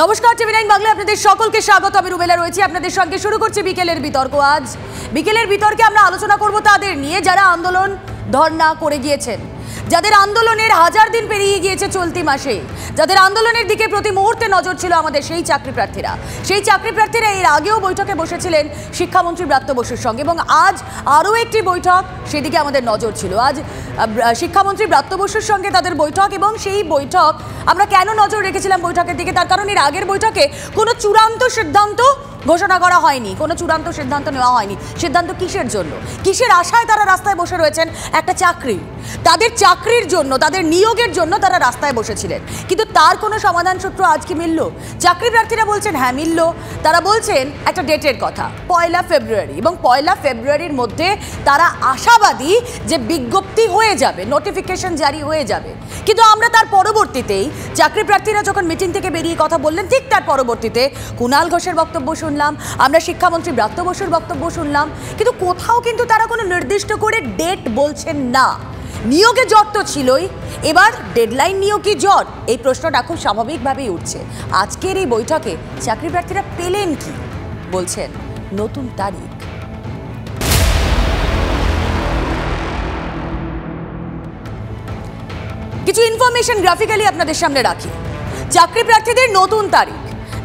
নমস্কার, টিভি9 বাংলায় আপনাদের সকলকে স্বাগত। আমি রুবেলা রয়েছি আপনাদের সঙ্গে। শুরু করছি বিকেলের বিতর্ক। আজ বিকেলের বিতর্কে আমরা আলোচনা করব তাদের নিয়ে যারা আন্দোলন ধর্ণা করে গিয়েছেন, যাদের আন্দোলনের 1000 দিন পেরিয়ে গিয়েছে চলতি মাসে, যাদের আন্দোলনের দিকে প্রতি মুহূর্তে নজর ছিল আমাদের সেই চাকরি প্রার্থীরা এর আগেও বৈঠকে বসেছিলেন শিক্ষামন্ত্রী ব্রাত্য বসুর সঙ্গে, এবং আজ আরও একটি বৈঠক, সেদিকে আমাদের নজর ছিল। আজ শিক্ষামন্ত্রী ব্রাত্য বসুর সঙ্গে তাদের বৈঠক, এবং সেই বৈঠক আমরা কেন নজর রেখেছিলাম বৈঠকের দিকে, তার কারণ এর আগের বৈঠকে কোনো চূড়ান্ত সিদ্ধান্ত ঘোষণা করা হয়নি, কোনো চূড়ান্ত সিদ্ধান্ত নেওয়া হয়নি। সিদ্ধান্ত কিসের জন্য, কিসের আশায় তারা রাস্তায় বসে রয়েছেন? একটা চাকরি, তাদের চাকরির জন্য, তাদের নিয়োগের জন্য তারা রাস্তায় বসেছিলেন, কিন্তু তার কোনো সমাধান সূত্র আজ কি মিলল? চাকরি প্রার্থীরা বলছেন হ্যাঁ মিলল। তারা বলছেন একটা ডেটের কথা, 1 ফেব্রুয়ারি, এবং 1 ফেব্রুয়ারির মধ্যে তারা আশাবাদী যে বিজ্ঞপ্তি হয়ে যাবে, নোটিফিকেশন জারি হয়ে যাবে। কিন্তু আমরা তার পরবর্তীতেই চাকরি প্রার্থীরা যখন মিটিং থেকে বেরিয়ে কথা বললেন, ঠিক তার পরবর্তীতে কুণাল ঘোষের বক্তব্য শুনলাম, আমরা শিক্ষামন্ত্রী ব্রাত্য বসুর বক্তব্য শুনলাম, কিন্তু কোথাও কিন্তু তারা কোনো নির্দিষ্ট করে ডেট বলছেন না। নিয়োগে জট তো ছিলই, এবার ডেডলাইন নিয়েও কি জট? এই প্রশ্নটা খুব স্বাভাবিকভাবেই উঠছে। আজকের এই বৈঠকে চাকরি প্রার্থীরা পেলেন কি? বলছেন নতুন তারিখ। কিছু ইনফরমেশন গ্রাফিক্যালি আপনাদের সামনে রাখি। চাকরি প্রার্থীদের নতুন তারিখ।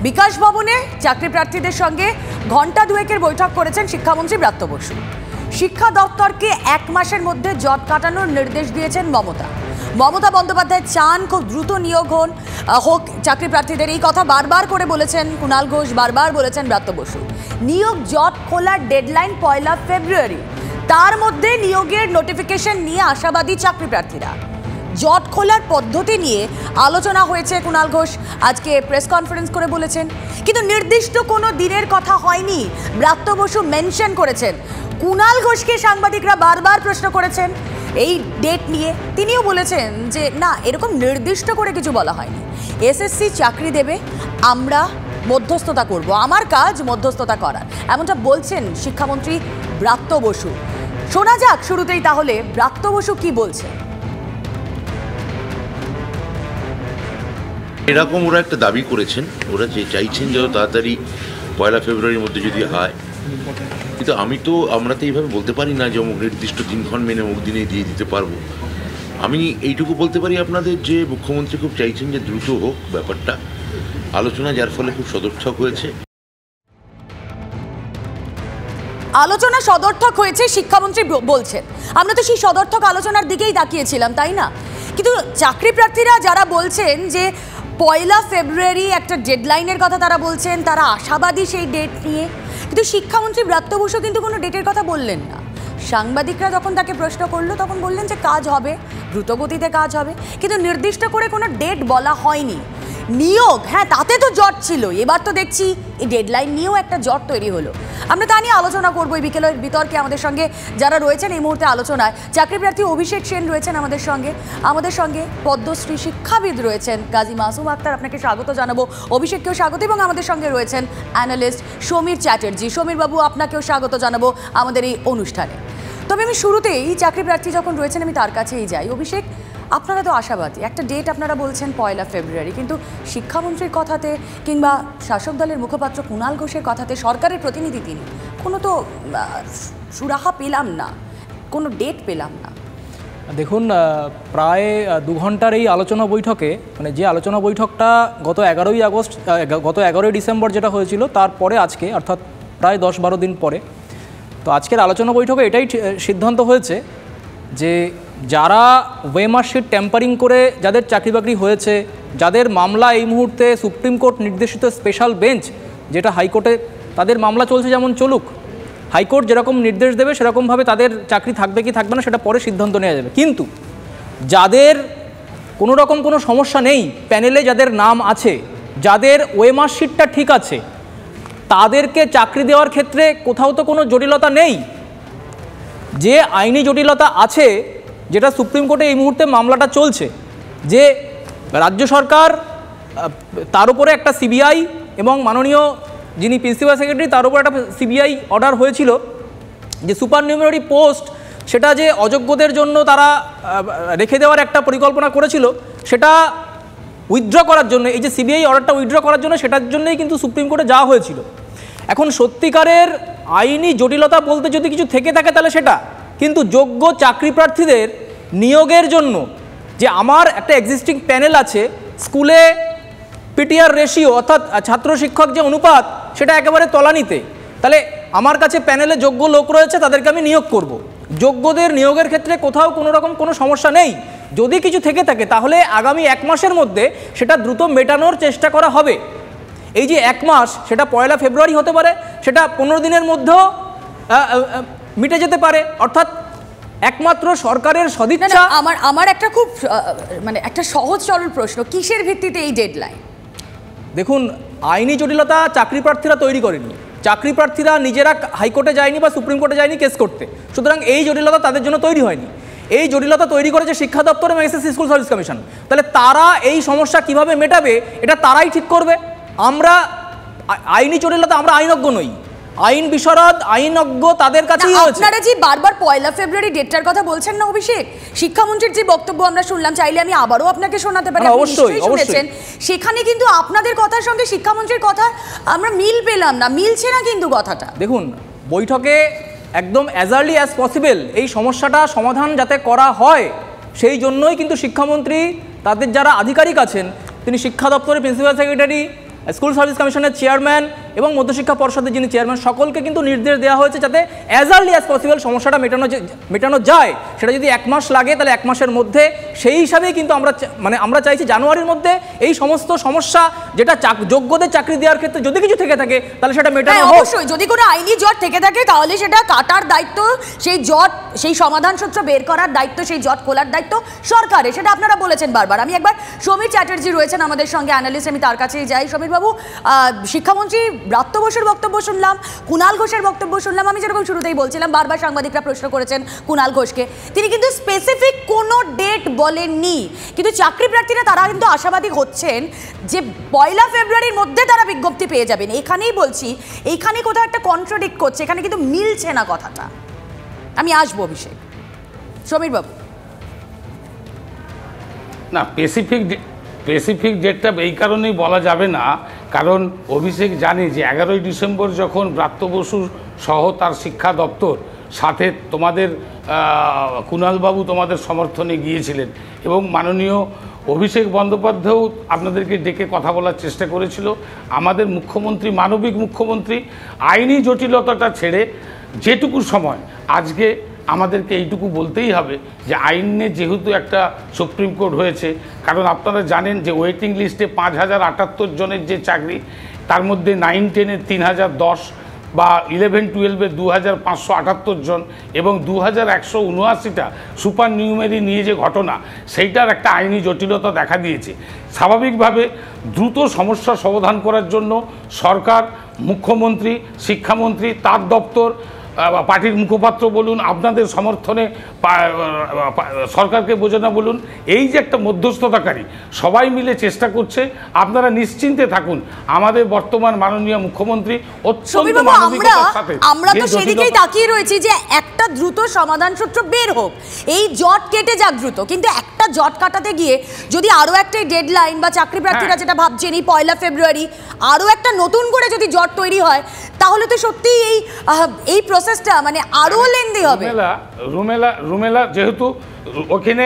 বিকাশ ভবনে চাকরি প্রার্থীদের সঙ্গে ঘণ্টা দুয়েকের বৈঠক করেছেন শিক্ষামন্ত্রী ব্রাত্য বসু। শিক্ষা দপ্তরকে 1 মাসের মধ্যে জট কাটানোর নির্দেশ দিয়েছেন মমতা বন্দ্যোপাধ্যায়। চান খুব দ্রুত নিয়োগ হোক চাকরি প্রার্থীদের, এই কথা বারবার করে বলেছেন কুণাল ঘোষ, বারবার বলেছেন ব্রাত্য বসু। নিয়োগ জট খোলার ডেডলাইন 1 ফেব্রুয়ারি, তার মধ্যে নিয়োগের নোটিফিকেশন নিয়ে আশাবাদী চাকরি প্রার্থীরা। জট খোলার পদ্ধতি নিয়ে আলোচনা হয়েছে, কুণাল ঘোষ আজকে প্রেস কনফারেন্স করে বলেছেন, কিন্তু নির্দিষ্ট কোনো দিনের কথা হয়নি। ব্রাত্য বসু মেনশন করেছেন। কুণাল ঘোষকে সাংবাদিকরা বারবার প্রশ্ন করেছেন এই ডেট নিয়ে, তিনিও বলেছেন যে না, এরকম নির্দিষ্ট করে কিছু বলা হয়নি। এসএসসি চাকরি দেবে, আমরা মধ্যস্থতা করব, আমার কাজ মধ্যস্থতা করার, এমনটা বলছেন শিক্ষামন্ত্রী ব্রাত্য বসু। শোনা যাক শুরুতেই তাহলে ব্রাত্য বসু কি বলছেন। এরকম ওরা একটা দাবি করেছেন, ওরা যে চাইছেন যত তাড়াতাড়ি 1 ফেব্রুয়ারির মধ্যে যদি হয়, কিন্তু আমরা তো এইভাবে বলতে পারি না যে অমুক নির্দিষ্ট দিনক্ষণ মেনে অমুক দিনে দিয়ে দিতে পারবো। আমি এইটুকু বলতে পারি আপনাদের যে মুখ্যমন্ত্রী খুব চাইছেন যে দ্রুত হোক ব্যাপারটা, আলোচনা যার ফলে খুব সদর্থক হয়েছে। আলোচনা সদর্থক হয়েছে শিক্ষামন্ত্রী বলছেন। আমরা তো সেই সদর্থক আলোচনার দিকেই তাকিয়েছিলাম, তাই না? কিন্তু চাকরি প্রার্থীরা যারা বলছেন যে 1 ফেব্রুয়ারি একটা ডেডলাইনের কথা তারা বলছেন, তারা আশাবাদী সেই ডেট নিয়ে, কিন্তু শিক্ষামন্ত্রী ব্রাত্য বসু কিন্তু কোনো ডেটের কথা বললেন না। সাংবাদিকরা যখন তাকে প্রশ্ন করলো তখন বললেন যে কাজ হবে, দ্রুতগতিতে কাজ হবে, কিন্তু নির্দিষ্ট করে কোনো ডেট বলা হয়নি। নিয়োগ, হ্যাঁ তাতে তো জট ছিল, এবার তো দেখছি এই ডেডলাইন নিয়েও একটা জট তৈরি হলো। আমরা তা নিয়ে আলোচনা করবো এই বিকেলের বিতর্কে। আমাদের সঙ্গে যারা রয়েছেন এই মুহূর্তে আলোচনায়, চাকরি প্রার্থী অভিষেক সেন রয়েছেন আমাদের সঙ্গে পদ্মশ্রী শিক্ষাবিদ রয়েছেন গাজী মাসুম আক্তার, আপনাকে স্বাগত জানাবো। অভিষেককেও স্বাগত, এবং আমাদের সঙ্গে রয়েছেন অ্যানালিস্ট সমীর চ্যাটার্জি। সমীর বাবু, আপনাকেও স্বাগত জানাবো আমাদের এই অনুষ্ঠানে। তবে আমি শুরুতেই চাকরি প্রার্থী যখন রয়েছেন আমি তার কাছেই যাই। অভিষেক, আপনারা তো আশাবাদী, একটা ডেট আপনারা বলছেন 1 ফেব্রুয়ারি, কিন্তু শিক্ষামন্ত্রীর কথাতে কিংবা শাসক দলের মুখপাত্র কুণাল ঘোষের কথাতে, সরকারের প্রতিনিধি তিনি, কোনো তো সুরাহা পেলাম না, কোনো ডেট পেলাম না। দেখুন, প্রায় 2 ঘন্টার এই আলোচনা বৈঠকে, মানে যে আলোচনা বৈঠকটা গত 11ই ডিসেম্বর যেটা হয়েছিল, তারপরে আজকে, অর্থাৎ প্রায় 10-12 দিন পরে, তো আজকের আলোচনা বৈঠকে এটাই সিদ্ধান্ত হয়েছে যে যারা ওয়েমার্কশিট ট্যাম্পারিং করে যাদের চাকরি বাকরি হয়েছে, যাদের মামলা এই মুহূর্তে সুপ্রিম কোর্ট নির্দেশিত স্পেশাল বেঞ্চ, যেটা হাইকোর্টে তাদের মামলা চলছে, যেমন চলুক, হাইকোর্ট যেরকম নির্দেশ দেবে সেরকমভাবে তাদের চাকরি থাকবে কি থাকবে না সেটা পরে সিদ্ধান্ত নেওয়া যাবে। কিন্তু যাদের কোনো রকম কোনো সমস্যা নেই, প্যানেলে যাদের নাম আছে, যাদের ওয়েমার্কশিটটা ঠিক আছে, তাদেরকে চাকরি দেওয়ার ক্ষেত্রে কোথাও তো কোনো জটিলতা নেই। যে আইনি জটিলতা আছে, যেটা সুপ্রিম কোর্টে এই মুহূর্তে মামলাটা চলছে, যে রাজ্য সরকার তার উপরে একটা সিবিআই এবং মাননীয় যিনি প্রিন্সিপাল সেক্রেটারি তার উপর একটা সিবিআই অর্ডার হয়েছিল যে সুপারনিউমারি পোস্ট, সেটা যে অযোগ্যদের জন্য তারা রেখে দেওয়ার একটা পরিকল্পনা করেছিল, সেটা উইথড্র করার জন্য, এই যে সিবিআই অর্ডারটা উইথড্র করার জন্য, সেটার জন্যই কিন্তু সুপ্রিম কোর্টে যাওয়া হয়েছিল। এখন সত্যিকারের আইনি জটিলতা বলতে যদি কিছু থেকে থাকে তাহলে সেটা, কিন্তু যোগ্য চাকরি প্রার্থীদের নিয়োগের জন্য যে আমার একটা এক্সিস্টিং প্যানেল আছে, স্কুলে পিটিআর রেশিও অর্থাৎ ছাত্র শিক্ষক যে অনুপাত সেটা একেবারে তলানিতে, তাহলে আমার কাছে প্যানেলে যোগ্য লোক রয়েছে, তাদেরকে আমি নিয়োগ করব। যোগ্যদের নিয়োগের ক্ষেত্রে কোথাও কোনো রকম কোনো সমস্যা নেই। যদি কিছু থেকে থাকে তাহলে আগামী 1 মাসের মধ্যে সেটা দ্রুত মেটানোর চেষ্টা করা হবে। এই যে 1 মাস, সেটা 1 ফেব্রুয়ারি হতে পারে, সেটা 15 দিনের মধ্যেও মিটে যেতে পারে। অর্থাৎ একমাত্র সরকারের সদিচ্ছা। আমার একটা খুব মানে একটা সহজ সরল প্রশ্ন, কিসের ভিত্তিতে এই ডেডলাইন? দেখুন, আইনি জটিলতা চাকরি প্রার্থীরা তৈরি করেনি, চাকরি প্রার্থীরা নিজেরা হাইকোর্টে যায়নি বা সুপ্রিম কোর্টে যায়নি কেস করতে, সুতরাং এই জটিলতা তাদের জন্য তৈরি হয়নি। এই জটিলতা তৈরি করেছে শিক্ষা দপ্তর এবং এসএসসি স্কুল সার্ভিস কমিশন। তাহলে তারা এই সমস্যা কিভাবে মেটাবে এটা তারাই ঠিক করবে। আমরা আইনি জটিলতা, আমরা আইনজ্ঞ নই, আইন বিশারদ আইনজ্ঞ তাদের কাছেই হয়েছে। আপনারা যে বারবার 1 ফেব্রুয়ারি ডেটটার কথা বলছেন না অভিষেক, শিক্ষামন্ত্রীর যে বক্তব্য আমরা শুনলাম, চাইলে আমি আবারও আপনাকে শোনাতে পারি, অবশ্যই শুনেছেন। সেখানে কিন্তু আপনাদের কথার সঙ্গে শিক্ষামন্ত্রীর কথা আমরা মিল পেলাম না, মিলছে না কিন্তু কথাটা। দেখুন, বৈঠকে একদম অ্যাজ আর্লি অ্যাজ পসিবল এই সমস্যাটা সমাধান যাতে করা হয়, সেই জন্যই কিন্তু শিক্ষামন্ত্রী তাদের যারা আধিকারিক আছেন, তিনি শিক্ষা দপ্তরের প্রিন্সিপাল সেক্রেটারি, স্কুল সার্ভিস কমিশনের চেয়ারম্যান এবং মধ্যশিক্ষা পর্ষদের যিনি চেয়ারম্যান, সকলকে কিন্তু নির্দেশ দেওয়া হয়েছে যাতে অ্যাজ আর্লি অ্যাজ পসিবল সমস্যাটা মেটানো যায়। সেটা যদি 1 মাস লাগে তাহলে 1 মাসের মধ্যে, সেই হিসাবেই কিন্তু আমরা চাইছি জানুয়ারির মধ্যে এই সমস্ত সমস্যা, যেটা যোগ্যদের চাকরি দেওয়ার ক্ষেত্রে যদি কিছু থেকে থাকে তাহলে সেটা মেটানো হোক। অবশ্যই যদি কোনো আইনি জট থেকে থাকে তাহলে সেটা কাটার দায়িত্ব, সেই জট, সেই সমাধান সূত্র বের করার দায়িত্ব, সেই জট খোলার দায়িত্ব সরকারের, সেটা আপনারা বলেছেন বারবার। আমি একবার সমীর চ্যাটার্জি রয়েছেন আমাদের সঙ্গে অ্যানালিস্ট, আমি তার কাছেই যাই। সমীর বাবু, শিক্ষামন্ত্রী ব্রাত্য বসুর বক্তব্য শুনলাম, কুণাল ঘোষের বক্তব্য শুনলাম। আমি যেরকম শুরুতেই বলছিলাম, বারবার সাংবাদিকরা প্রশ্ন করেছেন কুণাল ঘোষকে, তিনি কিন্তু স্পেসিফিক কোনো ডেট বলেননি, কিন্তু চাকরি প্রার্থীরা তারা কিন্তু আশাবাদী হচ্ছেন যে 1 ফেব্রুয়ারির মধ্যে তারা বিজ্ঞপ্তি পেয়ে যাবেন। এখানেই বলছি, এইখানে কোথাও একটা কন্ট্রাডিক্ট করছে, এখানে কিন্তু মিলছে না কথাটা। আমি আসবো অভিষেক। সমীর বাবু, না, স্পেসিফিক ডেটটা এই কারণেই বলা যাবে না, কারণ অভিষেক জানে যে 11ই ডিসেম্বর যখন ব্রাত্য বসু সহ তার শিক্ষা দপ্তর সাথে তোমাদের কুণালবাবু তোমাদের সমর্থনে গিয়েছিলেন এবং মাননীয় অভিষেক বন্দ্যোপাধ্যায়ও আপনাদেরকে ডেকে কথা বলার চেষ্টা করেছিল। আমাদের মুখ্যমন্ত্রী, মানবিক মুখ্যমন্ত্রী, আইনি জটিলতাটা ছেড়ে যেটুকু সময়, আজকে আমাদেরকে এইটুকু বলতেই হবে যে আইনে যেহেতু একটা সুপ্রিম কোর্ট হয়েছে, কারণ আপনারা জানেন যে ওয়েটিং লিস্টে 5078 জনের যে চাকরি, তার মধ্যে 9-10-এর 3010 বা 11-12-এর 2578 জন এবং 2179টা সুপার নিউমেরি নিয়ে যে ঘটনা, সেইটার একটা আইনি জটিলতা দেখা দিয়েছে। স্বাভাবিকভাবে দ্রুত সমস্যা সমাধান করার জন্য সরকার, মুখ্যমন্ত্রী, শিক্ষামন্ত্রী, তার দপ্তর, পার্টির মুখপাত্র বলুন, আপনাদের সমর্থনে সরকারকে বোঝানো বলুন, এই যে একটা মধ্যস্থতাকারী, সবাই মিলে চেষ্টা করছে। আপনারা নিশ্চিন্তে থাকুন, আমাদের বর্তমান মাননীয় মুখ্যমন্ত্রী অত্যন্ত মানবিকতার সাথে, আমরা তো সেদিকেই তাকিয়ে রয়েছি যে একটা দ্রুত সমাধান সূত্র বের হোক, এই জট কেটে যাক দ্রুত। কিন্তু একটা জট কাটাতে গিয়ে যদি আরো একটা ডেডলাইন বা চাকরি প্রার্থীরা যেটা ভাবছেন এই 1 ফেব্রুয়ারি, আরো একটা নতুন করে যদি জট তৈরি হয়, তাহলে তো সত্যি এই প্রসেসটা মানে আরো লেন্দি হবে। রুমেলা যেহেতু ওখানে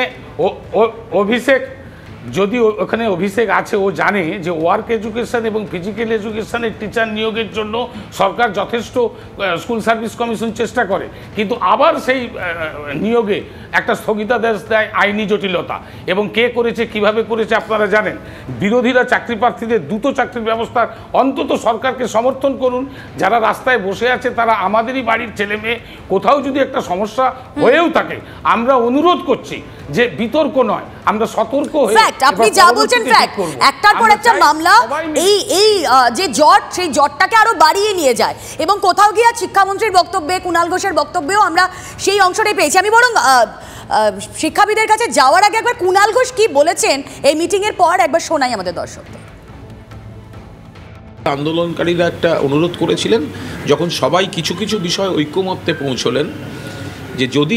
অভিষেক, যদি ওখানে অভিষেক আছে, ও জানে যে ওয়ার্ক এডুকেশন এবং ফিজিক্যাল এডুকেশনের টিচার নিয়োগের জন্য সরকার যথেষ্ট স্কুল সার্ভিস কমিশন চেষ্টা করে, কিন্তু আবার সেই নিয়োগে একটা স্থগিতাদেশ দেয় আইনি জটিলতা। এবং কে করেছে, কিভাবে করেছে আপনারা জানেন। বিরোধীরা চাকরি প্রার্থীদের দ্রুত চাকরির ব্যবস্থার অন্তত সরকারকে সমর্থন করুন। যারা রাস্তায় বসে আছে তারা আমাদেরই বাড়ির ছেলে মেয়ে, কোথাও যদি একটা সমস্যা হয়েও থাকে, আমরা অনুরোধ করছি যে বিতর্ক নয়, আমরা সতর্ক হয়ে, আপনি যা বলছেন ফ্যাক্ট, একটার পর একটা মামলা, এই যে জট, সেই জটটাকে আরো বাড়িয়ে নিয়ে যায়। এবং কোথাও গিয়ে শিক্ষামন্ত্রীর বক্তব্যে, কুণাল ঘোষের বক্তব্যেও আমরা সেই অংশটাই পেয়েছি। আমি বরং শিক্ষাবিদের কাছে যাওয়ার আগে একবার কুণাল ঘোষ কি বলেছেন এই মিটিং এর পর একবার শোনাই আমাদের দর্শকদের। আন্দোলনকারীরা একটা অনুরোধ করেছিলেন, যখন সবাই কিছু কিছু বিষয় ঐক্যমত্যে পৌঁছলেন যে যদি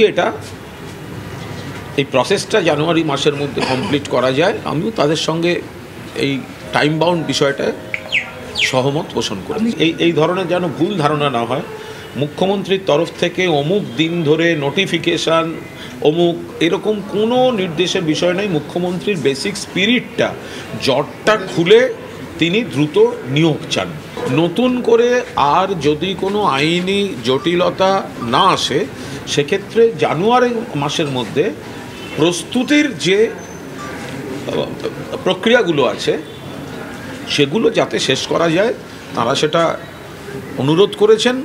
এই প্রসেসটা জানুয়ারি মাসের মধ্যে কমপ্লিট করা যায়, আমিও তাদের সঙ্গে এই টাইম বাউন্ড বিষয়টা সহমত পোষণ করে। এই ধরনের যেন ভুল ধারণা না হয়, মুখ্যমন্ত্রীর তরফ থেকে অমুক দিন ধরে নোটিফিকেশান অমুক এরকম কোনো নির্দেশের বিষয় নেই। মুখ্যমন্ত্রীর বেসিক স্পিরিটটা জটটা খুলে তিনি দ্রুত নিয়োগ চান। নতুন করে আর যদি কোনো আইনি জটিলতা না আসে, সেক্ষেত্রে জানুয়ারি মাসের মধ্যে প্রস্তুতির যে প্রক্রিয়াগুলো আছে সেগুলো যাতে শেষ করা যায়, তারা সেটা অনুরোধ করেছেন।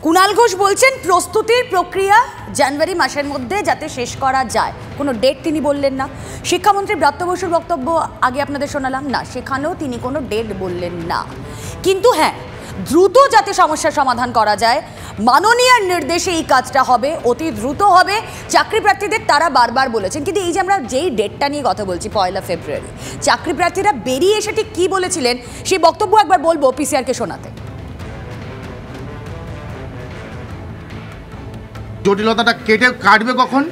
কুণাল ঘোষ বলছেন প্রস্তুতির প্রক্রিয়া জানুয়ারি মাসের মধ্যে যাতে শেষ করা যায়, কোনো ডেট তিনি বললেন না। শিক্ষামন্ত্রী ব্রাত্য বসুর বক্তব্য আগে আপনাদের শোনালাম, না সেখানেও তিনি কোনো ডেট বললেন না। কিন্তু হ্যাঁ, দ্রুত যাতে সমস্যার সমাধান করা যায়, মাননীয়ার নির্দেশে এই কাজটা হবে, অতি দ্রুত হবে। চাকরি প্রার্থীদের তারা বারবার বলেছেন, কিন্তু এই যে আমরা যেই ডেটটা নিয়ে কথা বলছি 1 ফেব্রুয়ারি, চাকরি প্রার্থীরা বেরিয়ে এসে ঠিক কী বলেছিলেন সেই বক্তব্য একবার বলবো পিসিআরকে শোনাতে। জটিলতাটা কাটবে কখন,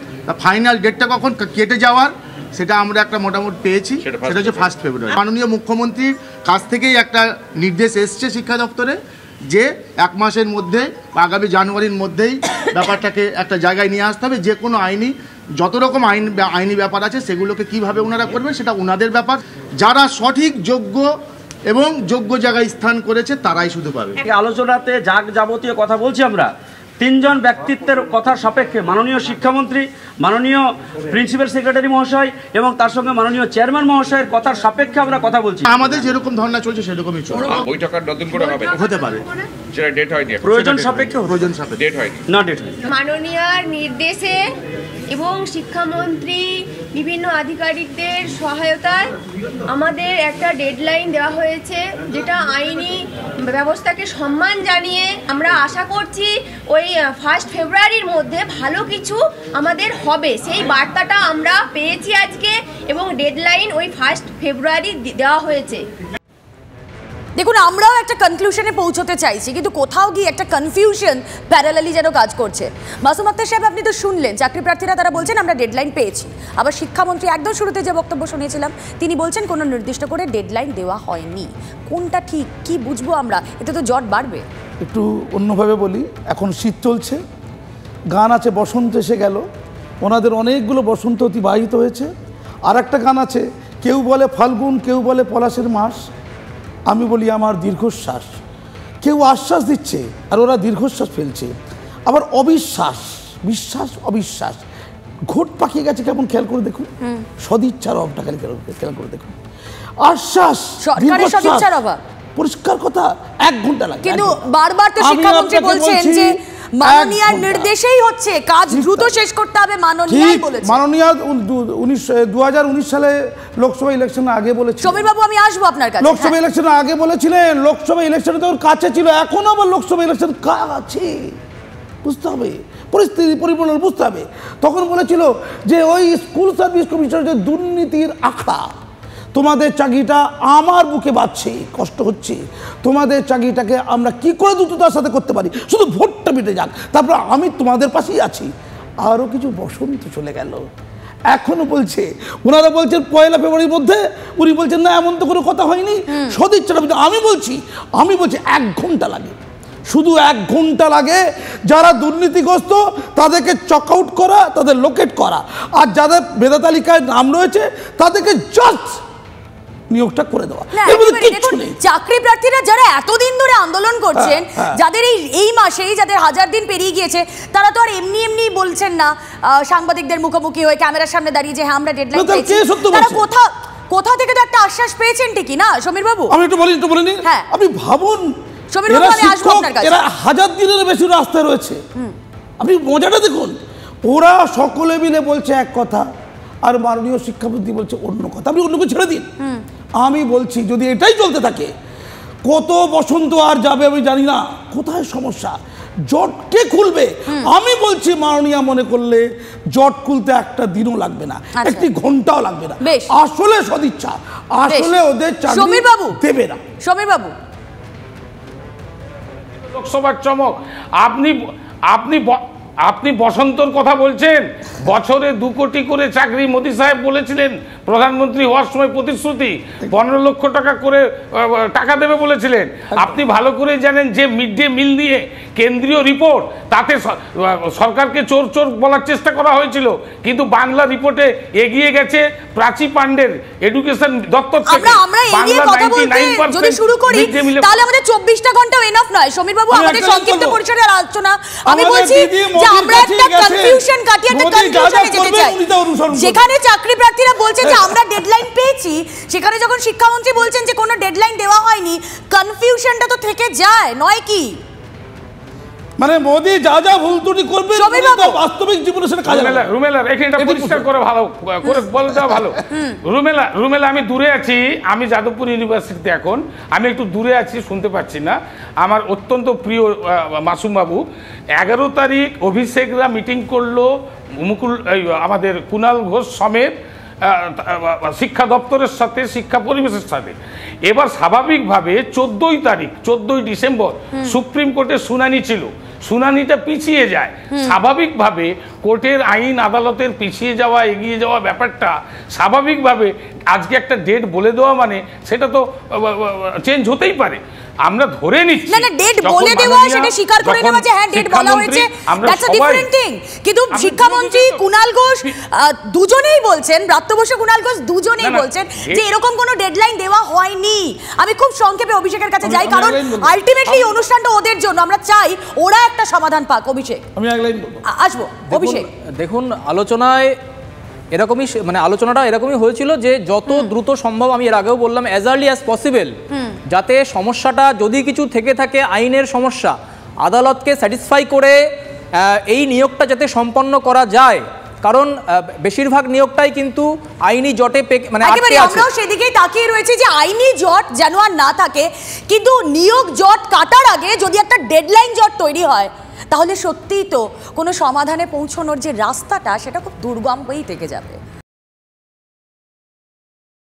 ফাইনাল ডেটটা কখন কেটে যাওয়ার, সেটা আমরা একটা মোটামুটি পেয়েছি। সেটা হচ্ছে 1 ফেব্রুয়ারি। মাননীয় মুখ্যমন্ত্রীর কাছ থেকেই একটা নির্দেশ এসছে শিক্ষা দপ্তরে যে 1 মাসের মধ্যে আগামী জানুয়ারির মধ্যেই ব্যাপারটাকে একটা জায়গায় নিয়ে আসতে হবে। যে কোনো যত রকম আইনি ব্যাপার আছে সেগুলোকে কিভাবে ওনারা করবেন সেটা ওনাদের ব্যাপার। যারা সঠিক যোগ্য এবং যোগ্য জায়গায় স্থান করেছে তারাই শুধু পাবে। আলোচনাতে যাবতীয় কথা বলছি আমরা, 3 জন ব্যক্তিত্বের কথার সাপেক্ষে মাননীয় শিক্ষামন্ত্রী, মাননীয় প্রিন্সিপাল সেক্রেটারি মহাশয় এবং তার সঙ্গে মাননীয় চেয়ারম্যান মহাশয়ের কথার সাপেক্ষে আমরা কথা বলছি। আমাদের যেরকম ধর্ণা চলছে সেরকমই চলবে। বৈঠকটা নতুন করে হবে, হতে পারে, যেটা ডেট হয়নি, প্রয়োজন সাপেক্ষে ডেট হয়নি, না ডেট হয়নি। মাননীয়ার নির্দেশে এবং শিক্ষামন্ত্রী বিভিন্ন আধিকারিকদের সহায়তায় আমাদের একটা ডেডলাইন দেওয়া হয়েছে, যেটা আইনি ব্যবস্থাকে সম্মান জানিয়ে আমরা আশা করছি ওই 1 ফেব্রুয়ারির মধ্যে ভালো কিছু আমাদের হবে। সেই বার্তাটা আমরা পেয়েছি আজকে এবং ডেডলাইন ওই 1 ফেব্রুয়ারি দেওয়া হয়েছে। দেখুন, আমরাও একটা কনক্লুশনে পৌঁছতে চাইছি, কিন্তু কোথাও গিয়ে একটা কনফিউশন প্যারালালি যেন কাজ করছে। মাসুম আক্তার সাহেব, আপনি তো শুনলেন চাকরি প্রার্থীরা তারা বলছেন আমরা ডেডলাইন পেয়েছি। আবার শিক্ষামন্ত্রী একদম শুরুতে যে বক্তব্য শুনিয়েছিলাম তিনি বলছেন কোনো নির্দিষ্ট করে ডেডলাইন দেওয়া হয়নি। কোনটা ঠিক, কি বুঝবো আমরা? এতে তো জট বাড়বে। একটু অন্যভাবে বলি, এখন শীত চলছে, গান আছে বসন্ত এসে গেল, ওনাদের অনেকগুলো বসন্ত অতিবাহিত হয়েছে। আর একটা গান আছে, কেউ বলে ফাল্গুন, কেউ বলে পলাশের মাস, আমি বলি আমার দীর্ঘশ্বাস। কেউ আশ্বাস দিচ্ছে আর ওরা দীর্ঘশ্বাস ফেলছে। আবার অবিশ্বাস, বিশ্বাস অবিশ্বাস ঘোট পাকিয়ে গেছে কেমন, খেয়াল করে দেখুন। সদিচ্ছার অভাবটা খেয়াল করে দেখুন। আশ্বাস, সরকারের সদিচ্ছার অভাব, পরিষ্কার কথা, 1 ঘন্টা লাগে। কিন্তু বারবার তো শিক্ষামন্ত্রী বলছেন যে মাননীয়ার নির্দেশেই হচ্ছে কাজ দ্রুত শেষ করতে হবে, মাননীয়াই বলেছেন। মাননীয়া 2019 সালে লোকসভা ইলেকশনের আগে বলেছিলেন। সমীর বাবু, আমি আসবো আপনার কাছে। লোকসভা ইলেকশনের আগে বলেছিলেন, লোকসভা ইলেকশনে তো ওর কাছে ছিল, এখন আবার লোকসভা ইলেকশন কাছে, বুঝতে হবে পরিস্থিতি পরিবর্তন বুঝতে হবে। তখন বলেছিল যে ওই স্কুল সার্ভিস কমিশনের যে দুর্নীতির আখড়া, তোমাদের চাকরিটা আমার বুকে বাজছে, কষ্ট হচ্ছে, তোমাদের চাকরিটাকে আমরা কি করে দ্রুততার সাথে করতে পারি, শুধু ভোটটা মিটে যাক, তারপর আমি তোমাদের পাশেই আছি। আরও কিছু বসন্ত চলে গেল, এখনো বলছে, ওনারা বলছেন 1 ফেব্রুয়ারির মধ্যে, উনি বলছেন না এমন তো কোনো কথা হয়নি, সদিচ্ছাটা। আমি বলছি 1 ঘন্টা লাগে, শুধু 1 ঘন্টা লাগে যারা দুর্নীতিগ্রস্ত তাদেরকে চক আউট করা, তাদের লোকেট করা, আর যাদের মেধা তালিকায় নাম রয়েছে তাদেরকে জাস্ট নিয়োগটা করে দেওয়া। চাকরি প্রার্থীরা যারা এতদিন ধরে আন্দোলন করছেন, যাদের এই মাসেই যাদের 1000 দিন পেরিয়ে গিয়েছে, তারা তো আর এমনি বলছেন না সাংবাদিকদের মুখোমুখি হয়ে ক্যামেরার সামনে দাঁড়িয়ে যে হ্যাঁ আমরা ডেডলাইন পেয়েছি। তারা কোথা থেকে তো একটা আশ্বাস পেয়েছেন ঠিকই না সমীর বাবু? আমি একটু বলিনি, আপনি ভাবুন, সমীর বাবু আমি আসবো আপনার কাছে। এরা 1000 দিনের বেশি রাস্তায় রয়েছে, আপনি মজাটা দেখুন। ওরা সকলে মিলে বলছে এক কথা আর মাননীয় শিক্ষামন্ত্রী বলছে অন্য কথা। আপনি অন্যকে ছেড়ে দিন, আমি বলছি যদি এটাই চলতে থাকে কত বসন্ত আর যাবে আমি জানি না। কোথায় সমস্যা, জট কে খুলবে? আমি বলছি মাননীয়া মনে করলে জট খুলতে 1টা দিনও লাগবে না, 1 ঘন্টাও লাগবে না। আসলে সদিচ্ছা, আসলে ওদের চাকরি দেবে না। সমীর বাবু, লোকসভার চমক, আপনি আপনি বসন্তর কথা বলছেন, বছরে 2 কোটি করে চাকরি মোদী সাহেব বলেছিলেন, প্রধানমন্ত্রী হওয়ার সময় প্রতিশ্রুতি 15 লক্ষ টাকা করে টাকা দেবে বলেছিলেন। আপনি ভালো করে জানেন যে মিড ডে মিল নিয়ে কেন্দ্রীয় রিপোর্ট, তাতে সরকারকে চোর চোর বলার চেষ্টা করা হয়েছিল, কিন্তু বাংলা রিপোর্টে এগিয়ে গেছে প্রাচী পান্ডের এডুকেশন দপ্তর থেকে। আমরা এই নিয়ে কথা বলতে যদি শুরু করি তাহলে আমাদের 24টা ঘন্টাও এনাফ নয়। সমীর বাবু, আমাদের সংক্ষিপ্ত পরিসরের আলোচনা, আমি বলছি যে আমরা একটা কনফিউশন কাটিয়ে একটা কনফিউশনে যেতে চাই। যেখানে চাকরি প্রার্থীরা বলছে যে আমরা ডেডলাইন পেয়েছি, সেখানে যখন শিক্ষামন্ত্রী বলছেন যে কোনো ডেডলাইন দেওয়া হয়নি, কনফিউশনটা তো থেকে যায়, নয় কি? মানে মোদি যা যা ভুল ত্রুটি করবে বাস্তবিক জীবনে সেটা কাজে লাগে। রুমেলা এখানটা পরিষ্কার করে ভালো করে বলে দেওয়া ভালো। রুমেলা আমি দূরে আছি, আমি যাদবপুর ইউনিভার্সিটিতে এখন, আমি একটু দূরে আছি, শুনতে পাচ্ছি না। আমার অত্যন্ত প্রিয় মাসুম বাবু, 11 তারিখ অভিষেকরা মিটিং করলো মুকুল আমাদের কুণাল ঘোষ সমেত শিক্ষা দপ্তরের সাথে, শিক্ষা পরিবেশের সাথে। এবার স্বাভাবিকভাবে 14ই তারিখ 14ই ডিসেম্বর সুপ্রিম কোর্টে শুনানি ছিল, শুনানিটা পিছিয়ে যায়। স্বাভাবিকভাবে কোর্টের আইন আদালতের পিছিয়ে যাওয়া এগিয়ে যাওয়া ব্যাপারটা স্বাভাবিকভাবে আজকে একটা ডেট বলে দেওয়া মানে সেটা তো চেঞ্জ হতেই পারে। আমরা ধরে নিচ্ছি না ডেট বলে দেওয়া, সেটা স্বীকার করে নেওয়া যে হ্যাঁ ডেট বলা হয়েছে, দ্যাটস আ ডিফারেন্ট থিং। কিন্তু শিক্ষামন্ত্রী কুণাল ঘোষ দুজনেই বলছেন, ব্রাত্য বসু কুণাল ঘোষ দুজনেই বলছেন যে এরকম কোনো ডেডলাইন দেওয়া হয়নি। আমি খুব সংক্ষেপে অভিষেকের কাছে যাই, কারণ আলটিমেটলি অনুষ্ঠানটা ওদের জন্য, আমরা চাই ওরা একটা সমাধান পাক। অভিষেক, আমি এক লাইন আসবো। অভিষেক, দেখুন আলোচনায় এরকমই, মানে আলোচনাটা এরকমই হয়েছিল যে যত দ্রুত সম্ভব, আমি এর আগেও বললাম, অ্যাজ আর্লি অ্যাজ পসিবল, যাতে সমস্যাটা যদি কিছু থেকে থাকে আইনের সমস্যা, আদালতকে স্যাটিসফাই করে এই নিয়োগটা যাতে সম্পন্ন করা যায়। কারণ বেশিরভাগ নিয়োগটাই কিন্তু আইনি জটে মানে আমরাও সেদিকেই তাকিয়ে রয়েছে যে আইনি জট যেন আর না থাকে, কিন্তু নিয়োগ জট কাটার আগে যদি একটা ডেডলাইন জট তৈরি হয় তাহলে সত্যিই তো কোনো সমাধানে পৌঁছানোর যে রাস্তাটা সেটা খুব দুর্গম হয়েই থেকে যাবে।